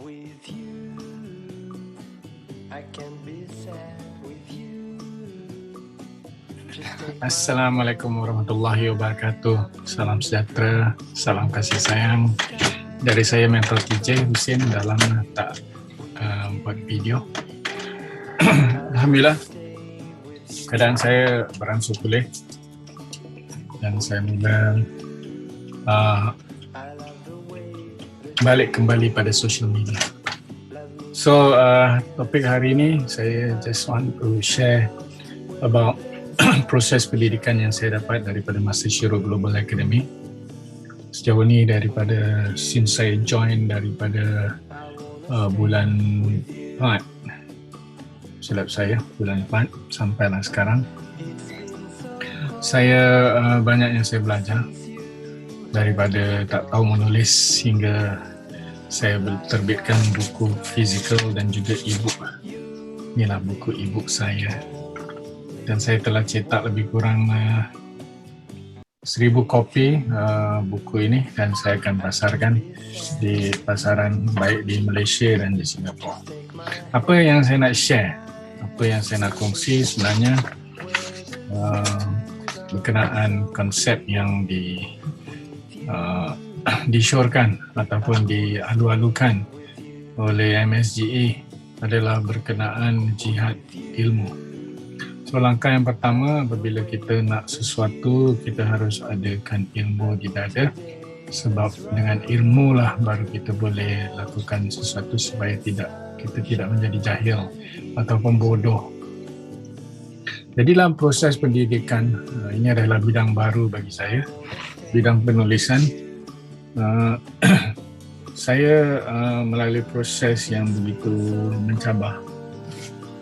with you. I can be sad with you. Assalamualaikum warahmatullahi wabarakatuh. Salam sejahtera, salam kasih sayang dari saya Mentor TJ Husin dalam buat video. Alhamdulillah, keadaan saya beransur pulih dan saya mula balik kembali pada social media. So topik hari ini saya just want to share about proses pendidikan yang saya dapat daripada Master Shiro Global Academy. Sejauh ini daripada since saya join daripada bulan Mac, silap saya bulan 4 sampailah sekarang, saya banyak yang saya belajar daripada tak tahu menulis hingga saya terbitkan buku fizikal dan juga e-book. Inilah buku e-book saya dan saya telah cetak lebih kurang 1000 kopi buku ini dan saya akan pasarkan di pasaran baik di Malaysia dan di Singapura. Apa yang saya nak share, apa yang saya nak kongsi sebenarnya berkenaan konsep yang disyorkan ataupun dialu-alukan oleh MSGE adalah berkenaan jihad ilmu. So, langkah yang pertama apabila kita nak sesuatu, kita harus adakan ilmu di dada, sebab dengan ilmu lah baru kita boleh lakukan sesuatu supaya kita tidak menjadi jahil ataupun bodoh. Jadi dalam proses pendidikan, ini adalah bidang baru bagi saya, bidang penulisan. Saya melalui proses yang begitu mencabar.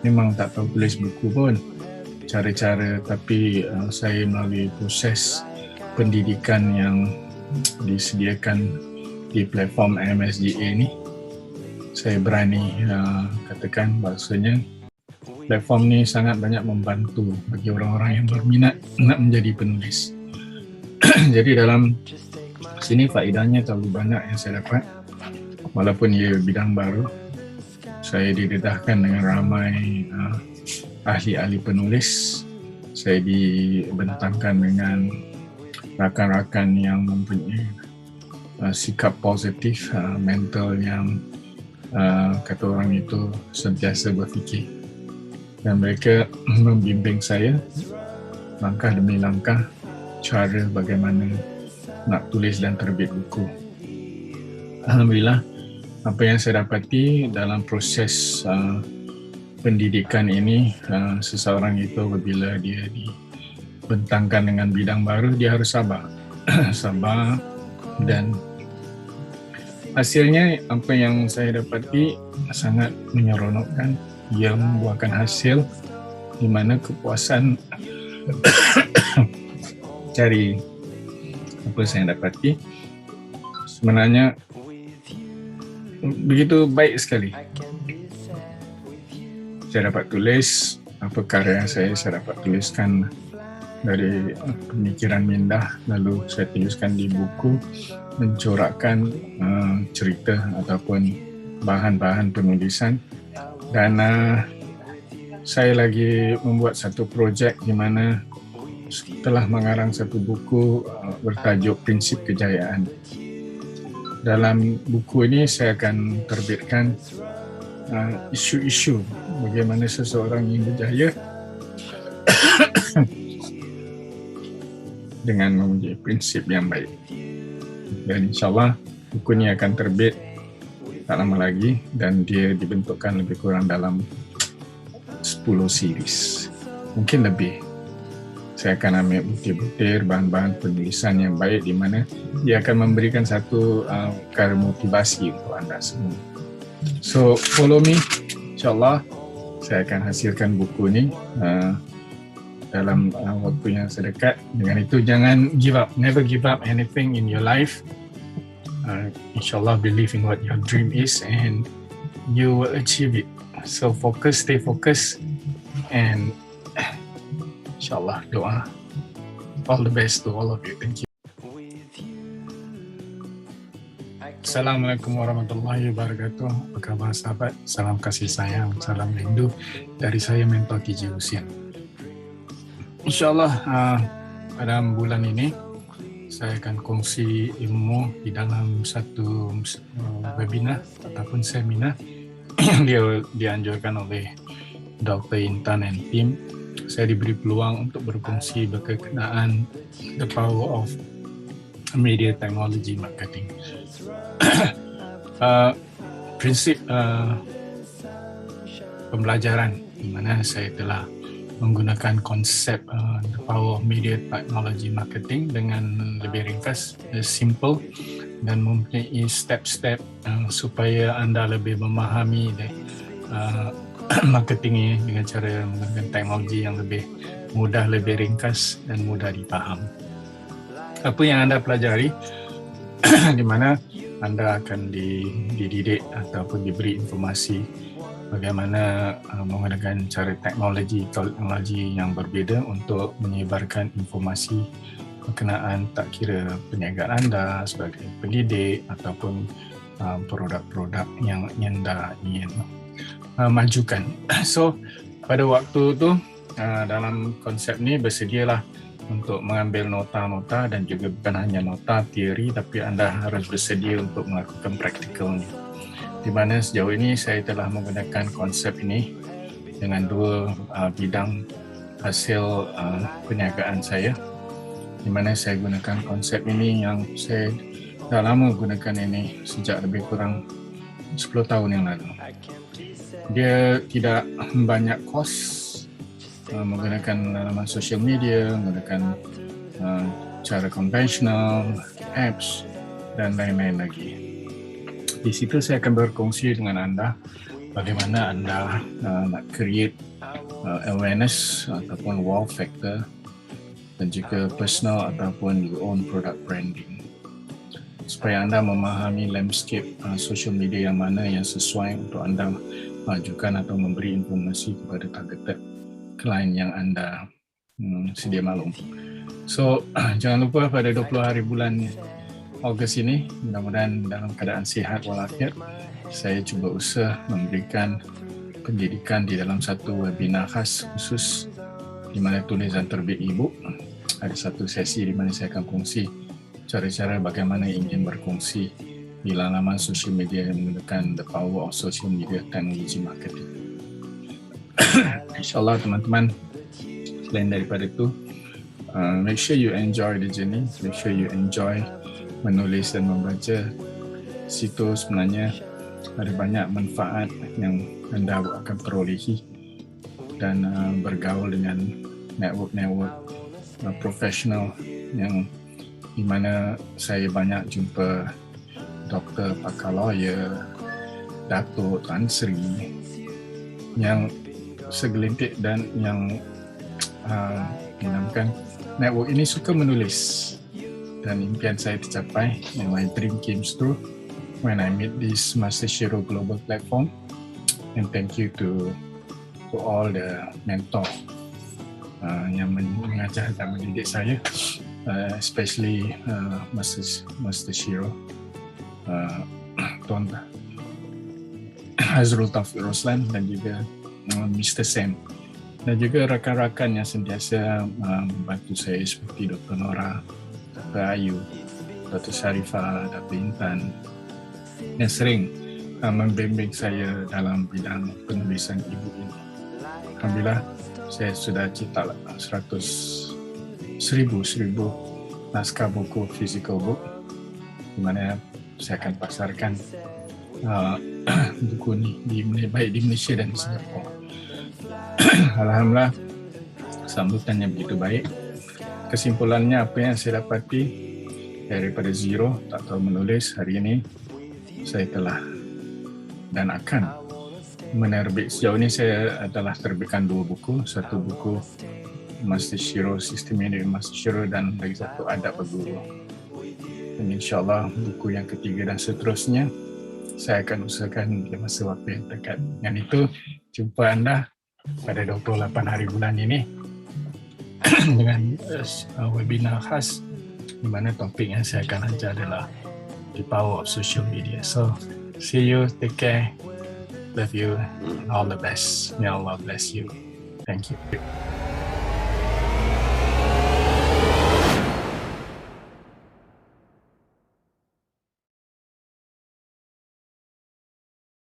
Memang tak tahu tulis buku pun, cara-cara, tapi saya melalui proses pendidikan yang disediakan di platform MSGA ni, saya berani katakan bahasanya platform ni sangat banyak membantu bagi orang-orang yang berminat nak menjadi penulis. Jadi dalam sini faedahnya terlalu banyak yang saya dapat, walaupun ia bidang baru. Saya didedahkan dengan ramai ahli-ahli penulis. Saya dibentangkan dengan rakan-rakan yang mempunyai sikap positif, mental yang kata orang itu sentiasa berfikir, dan mereka membimbing saya langkah demi langkah cara bagaimana nak tulis dan terbit buku. Alhamdulillah, apa yang saya dapati dalam proses pendidikan ini, seseorang itu apabila dia dibentangkan dengan bidang baru, dia harus sabar. Sabar, dan hasilnya apa yang saya dapati sangat menyeronokkan. Ia membuahkan hasil di mana kepuasan cari apa saya dapati sebenarnya begitu baik sekali. Saya dapat tulis apa karya saya dapat tuliskan dari pemikiran minda, lalu saya tuliskan di buku, mencorakkan cerita ataupun bahan-bahan penulisan. Dan saya lagi membuat satu projek di mana telah mengarang satu buku bertajuk Prinsip Kejayaan. Dalam buku ini saya akan terbitkan isu-isu bagaimana seseorang ingin berjaya dengan mempunyai prinsip yang baik. Dan insyaAllah buku ini akan terbit tak lama lagi dan dia dibentukkan lebih kurang dalam 10 series, mungkin lebih. Saya akan ambil butir-butir bahan-bahan penulisan yang baik di mana dia akan memberikan satu perkara motivasi untuk anda semua. So follow me, insyaAllah saya akan hasilkan buku ni dalam waktu yang sedekat. Dengan itu jangan give up, never give up anything in your life. InsyaAllah believe in what your dream is and you will achieve it. So focus, stay focused, and InsyaAllah doa. All the best to all of you. Thank you. Assalamualaikum warahmatullahi wabarakatuh. Apa khabar sahabat? Salam kasih sayang, salam rindu dari saya Mentor KJ Husin. InsyaAllah pada bulan ini saya akan kongsi ilmu di dalam satu webinar ataupun seminar yang dianjurkan oleh Dr. Intan and tim. Saya diberi peluang untuk berkongsi berkenaan the power of media technology marketing. Prinsip pembelajaran di mana saya telah menggunakan konsep the power of media technology marketing dengan lebih ringkas, simple dan mempunyai step-step supaya anda lebih memahami marketing ini dengan cara menggunakan teknologi yang lebih mudah, lebih ringkas dan mudah dipaham. Apa yang anda pelajari di mana anda akan dididik ataupun diberi informasi bagaimana menggunakan cara teknologi yang berbeza untuk menyebarkan informasi berkenaan tak kira perniagaan anda sebagai pendidik ataupun produk-produk yang anda ingin majukan. So pada waktu itu dalam konsep ni bersedialah untuk mengambil nota-nota dan juga bukan hanya nota teori tapi anda harus bersedia untuk melakukan praktikalnya. Di mana sejauh ini saya telah menggunakan konsep ini dengan dua bidang hasil perniagaan saya. Di mana saya gunakan konsep ini yang saya dah lama gunakan ini sejak lebih kurang 10 tahun yang lalu. Dia tidak banyak kos, menggunakan laman social media, menggunakan cara konvensional, apps dan lain-lain lagi. Di situ saya akan berkongsi dengan anda bagaimana anda nak create awareness ataupun wow factor dan juga personal ataupun your own product branding, supaya anda memahami landscape social media yang mana yang sesuai untuk anda majukan atau memberi informasi kepada targeted klien yang anda sedia maklum. So jangan lupa pada 20 hari bulan Ogos ini, mudah-mudahan dalam keadaan sihat walafiat, saya cuba usaha memberikan pendidikan di dalam satu webinar khas khusus di mana tulisan terbit e-book. Ada satu sesi di mana saya akan kongsi cara-cara bagaimana ingin berkongsi di laman social media yang menggunakan the power of social media technology marketing. InsyaAllah teman-teman, selain daripada itu, make sure you enjoy the journey, make sure you enjoy menulis dan membaca. Situ sebenarnya ada banyak manfaat yang anda akan perolehi dan bergaul dengan network-network profesional yang di mana saya banyak jumpa doktor, pakar lawyer, Datuk, Tan Sri yang segelintir dan yang dinamakan network ini suka menulis, dan impian saya tercapai and my dream came true when I meet this Master Shiro Global Platform. And thank you to all the mentor yang mengajar dan mendidik saya, especially Master Shiro, Tuan Hazrul Taufiq Roslan dan juga Mr. Sam, dan juga rakan-rakan yang sentiasa membantu saya seperti Dr. Nora, Dr. Ayu, Dr. Sharifah, Dr. Intan yang sering membimbing saya dalam bidang penulisan e-book ini. Alhamdulillah, saya sudah cetak 100,000 naskah buku physical book di mana saya akan pasarkan buku ini baik di Malaysia dan di Singapura. Alhamdulillah, sambutannya begitu baik. Kesimpulannya, apa yang saya dapati daripada zero, tak tahu menulis, hari ini saya telah dan akan menerbit. Sejauh ini saya telah terbitkan 2 buku, satu buku Master Shiro, Sistem Media Master Shiro, dan lagi satu Adab Berguru. Dan insyaAllah buku yang ketiga dan seterusnya saya akan usahakan di masa waktu yang dekat. Dengan itu, jumpa anda pada 28 hari bulan ini dengan webinar khas di mana topik yang saya akan ajar adalah the power of social media. So see you, take care, love you, all the best. May Allah bless you. Thank you.